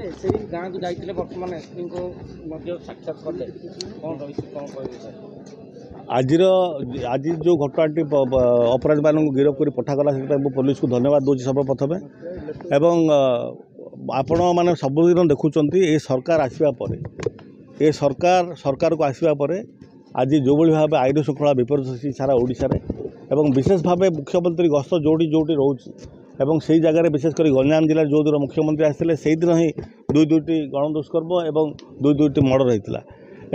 गाँव को जाइए बर्तमान एसपी को साक्षात कले कौन रही कौन कह आज जो घटनाटी अपराधी मान गिरफ कर पठागला से पुलिस को धन्यवाद दूसरी सर्वप्रथमे एवं आपण मैंने सबुदिन देखुं ये सरकार आसवा पर ये सरकार को आसवा पर आज जो भाव आईन श्रृंखला विपर्य सारा ओडिशा रे एवं विशेष भाव मुख्यमंत्री गस्त जोटी जोटी रोचे एवं से जगह विशेषकर गंजाम जिले जो दिन मुख्यमंत्री आसते से दिन ही दुईटी गणदुष्कर्म एवं दुईटी मर्डर होता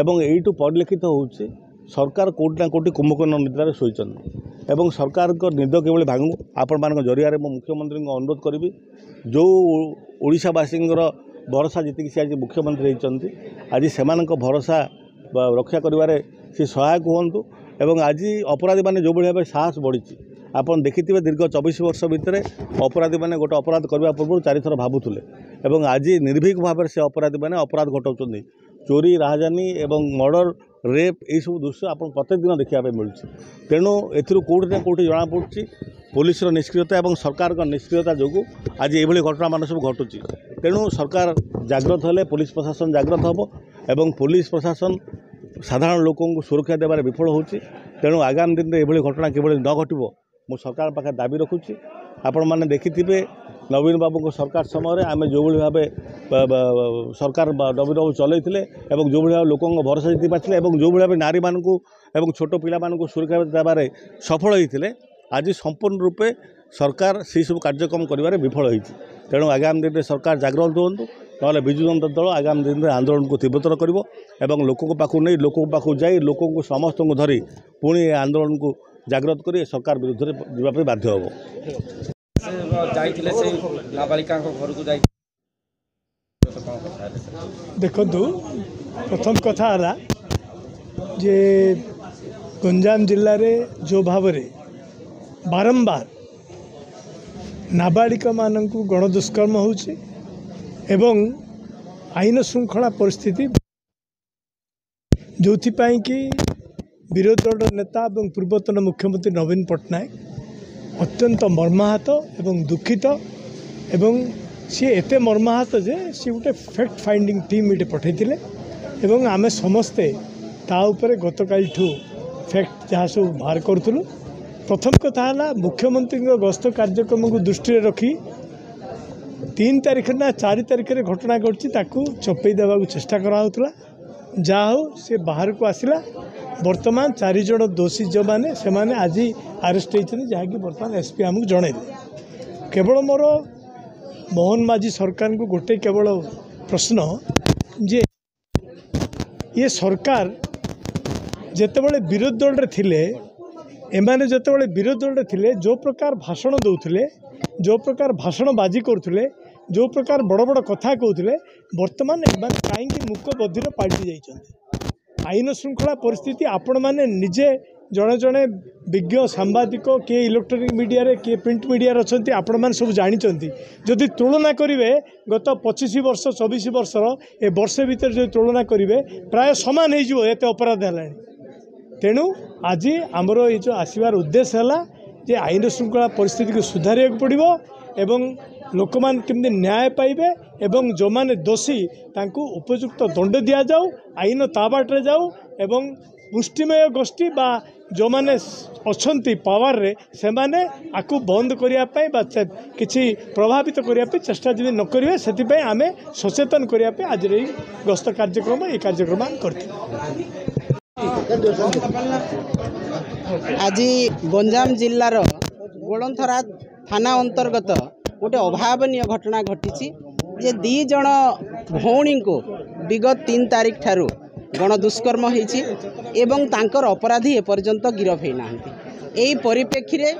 एवं यू परिलक्षित होची सरकार कोटी ना कोटी कुंभकर्ण निद्रा शोचन एवं सरकार को निद कि भांगू आपण मान जरिया मु मुख्यमंत्री को अनुरोध करी जो ओडिशावासी भरोसा जीत सी आज मुख्यमंत्री होती आज से भरोसा रक्षा करें सी सहायक हूँ एवं आज अपराधी मैंने जो भाव साहस बढ़ी आपन देखिथिबे दीर्घ 24 वर्ष भितर अपराधी मैंने गोटे अपराध करने पूर्व 4 थर भावुले एवं आज निर्भीक भाव से अपराधी मैंने अपराध घटाऊँ चोरी राहजानी एवं मर्डर रेप यही सब दृश्य आप प्रत्येक दिन देखापी मिलूँ तेणु एौटी ना कौटी जमापड़ी पुलिस निष्क्रियता और सरकार निष्क्रियता जो आज ये घटना मान सब घटुची तेणु सरकार जाग्रत हेले पुलिस प्रशासन जाग्रत हम एवं पुलिस प्रशासन साधारण लोकों को सुरक्षा देवार विफल होची तेणु आगामी दिन में ये घटना किभली न घटो मु सरकार पाखे दाबी रखुची आपण मैंने देखिथिबे नवीन बाबू को सरकार समय आम जो भाव सरकार नवीन बाबू चलते और जो भाव लोकों भरोसा जीति पार्थिले और जो भाव नारी मानू और छोट पिला मानू सुरक्षा देवार सफल होते आज संपूर्ण रूपे सरकार से सब कार्यक्रम कर विफल होती तेणु आगामी दिन में सरकार जागृत हूँ ना विजु जनता दल आगामी दिन में आंदोलन को तीव्रतर कर लोकों पाखु नहीं लोकों पाखु जाई लोकों को समस्त को धरी पुणी आंदोलन को जागृत कर सरकार विरुद्ध में जावाई बाध्य हम नाबालिका घर को देखु प्रथम कथा जे गंजाम जिले में जो भाव बारंबार नाबालिका मानू गणदुष्कर्म होची एवं आईन श्रृंखला परिस्थिति जो कि विरोधी दल नेता और पूर्वतन मुख्यमंत्री नवीन पट्टनायक अत्यंत मर्माहत एवं दुखित एवं सी एते मर्माहत जे सी गोटे फैक्ट फाइंडिंग टीम ये पठेइथिले एवं आमे समस्ते ता उपरे गतकाल फैक्ट जहाँ सब बाहर करूँ प्रथम कथा है मुख्यमंत्री गस्त कार्यक्रम को दृष्टि रखी 3 तारीख ना 4 तारीख में घटना घटी चपई देवा चेष्टा कराला जहा हो सी बाहर को आसला वर्तमान 4 जन दोषी जो मैंने से आज अरेस्ट होती जहाँकि बर्तमान एसपी आमको जन केवल मोर मोहन माझी सरकार को गोटे केवल प्रश्न जे ये सरकार जेतेबेले विरोधी दल रे थिले एमाने जेतेबेले विरोधी दल रे थिले जो प्रकार भाषण दौले जो प्रकार भाषण बाजी करते जो प्रकार बड़ बड़ कथा कहते वर्तमान कहीं मूक बधिर पाल्टी जाइछन्ति आईन श्रृंखला परिस्थिति आपण मैंने निजे जड़े जड़े विज्ञ सांबादिक किए इलेक्ट्रोनिक मीडिया रे किए प्रिंट मीडिया अच्छे आपण मैंने सब जानते जदि तुलना करेंगे गत 25 वर्ष 24 वर्षर ए वर्षे भीतर जो तुलना करेंगे प्राय सामान हो अपराध है तेणु आज आमर ये जो आसबार उद्देश्य है जे आईन श्रृंखला परिस्थिति को सुधार पड़ो एवं लोक मान केमती न्याय पाइबे एवं जो माने दोषी तांको उपयुक्त दंड दि जाऊ आईन ता बाटे जाऊ एवं पुष्टिमय गोष्ठी बा जो माने अच्छी पावर रे से माने आकु बंद करने किसी प्रभावित करने चेष्टा जब न करेंगे से आम सचेतन करने आज गस्त कार्यक्रम ये कार्यक्रम करते आज गंजाम जिलार गोलंथरा थाना अंतर्गत गोटे अभावनीय घटना घटी जे 2 जन भौणी को विगत 3 तारीख ठारू गणदुष्कर्म होती एवं तांकर अपराधी एपर्यंत गिरफ होना यही परिप्रेक्षी में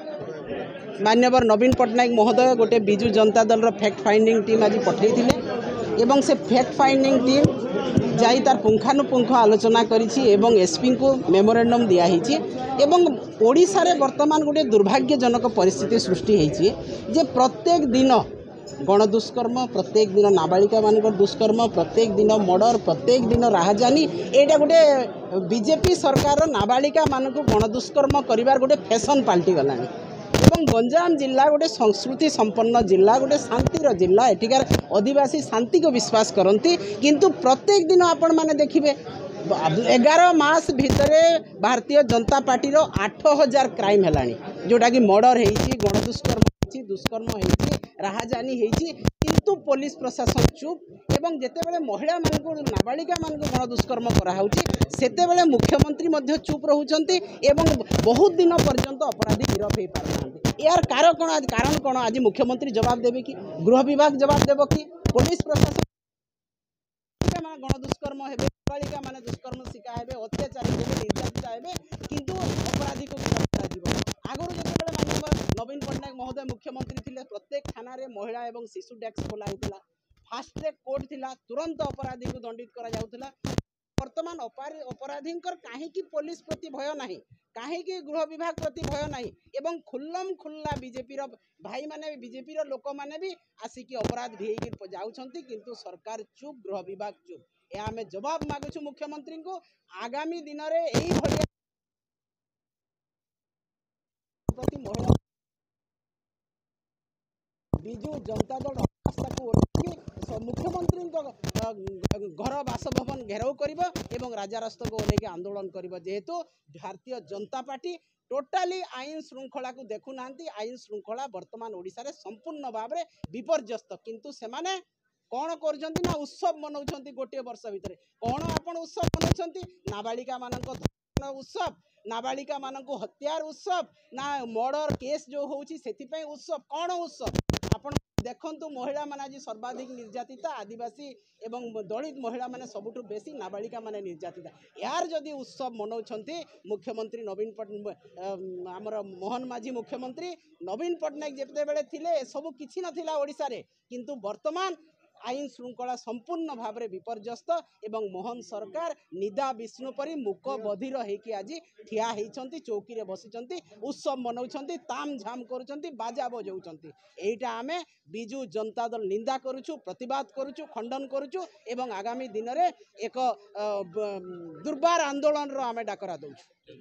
माननीय नवीन पट्टनायक महोदय गोटे Biju Janata Dal fact finding team आज पठेइथिले एवं से फैक्ट फाइंडिंग टीम जाई तार पुंखानुपुंख आलोचना करिछि एवं एसपी को मेमोरेंडम दिया एवं ओडिशा रे वर्तमान गोटे दुर्भाग्यजनक परिस्थिति सृष्टि होती जे प्रत्येक दिन गणदुष्कर्म प्रत्येक दिन नाबालिका मान दुष्कर्म प्रत्येक दिन मर्डर प्रत्येक दिन राहजानी एटा गोटे बीजेपी सरकार नाबालिका मान गणदुष्कर्म करिवार गोटे फैशन पाल्टी गलानी एवं गंजाम जिला गोटे संस्कृति संपन्न जिला गोटे शांतिर जिला एଠିକାର आदिवासी शांति को विश्वास करती किंतु प्रत्येक दिन आपण मैंने देखिए 11 मास भितर भारतीय जनता पार्टी 8000 क्राइम है जोटा कि मर्डर होती गणदुष्कर्म होती दुष्कर्म होती राहाजानी होती किंतु पुलिस प्रशासन चुप एवं जितेबाला महिला मानक नाबालिका मानक गणदुष्कर्म कराते मुख्यमंत्री मध्य चुप रोचंती एवं बहुत दिन पर्यंत अपराधी गिरफ हो पार यार कारण कौन आज मुख्यमंत्री जवाब देवे कि गृह विभाग जवाब देव कि पुलिस प्रशासन गणदुष्कर्म हे नाबालिका माने दुष्कर्म शिकार हे अत्याचारी हे निर्यातिता हे किंतु अपराधी को गिरफ्त करा आगुरी जो माननीय नवीन पट्टनायक महोदय मुख्यमंत्री थे प्रत्येक थाना रे महिला एवं शिशु डेस्क खोला होता फास्ट ट्रैक कोर्ट थिला तुरंत अपराधी को दंडित करा जाउथला वर्तमान अपराधी कहीं पुलिस प्रति भय नहीं कहीं गृह विभाग प्रति भय नहीं एवं खुल्लम खुल्ला बीजेपी भाई माने बीजेपी लोक मैंने भी आसिक अपराध भिई जाउछंती किंतु सरकार चुप गृह विभाग चुप या आम जवाब मागुछु मुख्यमंत्री को आगामी दिन में यही भलिया प्रति महिला विजु जनता दल रास्ता को मुख्यमंत्री घर बासभवन घेराव कर राजा रास्ता को ओल्हे आंदोलन कर जेहेतु भारतीय जनता पार्टी टोटाली आईन श्रृंखला को देखु ना आईन श्रृंखला वर्तमान ओडिशा रे संपूर्ण भाव में विपर्यस्त किंतु सेमाने कौन कर उत्सव मनाउछंती गोटे वर्ष भितर कौन आपण उत्सव मनाउछंती नाबालिका मानक उत्सव नाबालिका मानक हत्यार उत्सव ना मर्डर केस जो होउची सेति उत्सव कौन उत्सव आपण देखंतु महिला माने आज सर्वाधिक निर्यातिता आदिवासी एवं दलित महिला माने सबुठु बेसी नाबालिका माने निर्यातिता यार जदि उत्सव मनाउछंती मुख्यमंत्री नवीन पट्टनायक आमर मोहन माझी मुख्यमंत्री नवीन पट्टनायक जेते बेले थिले सब किछि नथिला ओडिसा रे किंतु वर्तमान आईन श्रृंखला संपूर्ण भाव में विपर्यस्त एवं मोहन सरकार निदा विष्णु परी मूक बधिर होकि आज ठिया होती चौकी बसी उत्सव मनाउछंती ताम झाम करुछंती बाजा बजाउछंती एटा आमे बिजु जनता दल निंदा करुछु प्रतिवाद करुछु खंडन करुछु एवं आगामी दिन में एक दुर्बार आंदोलन रो आमे डाकरा दउछु।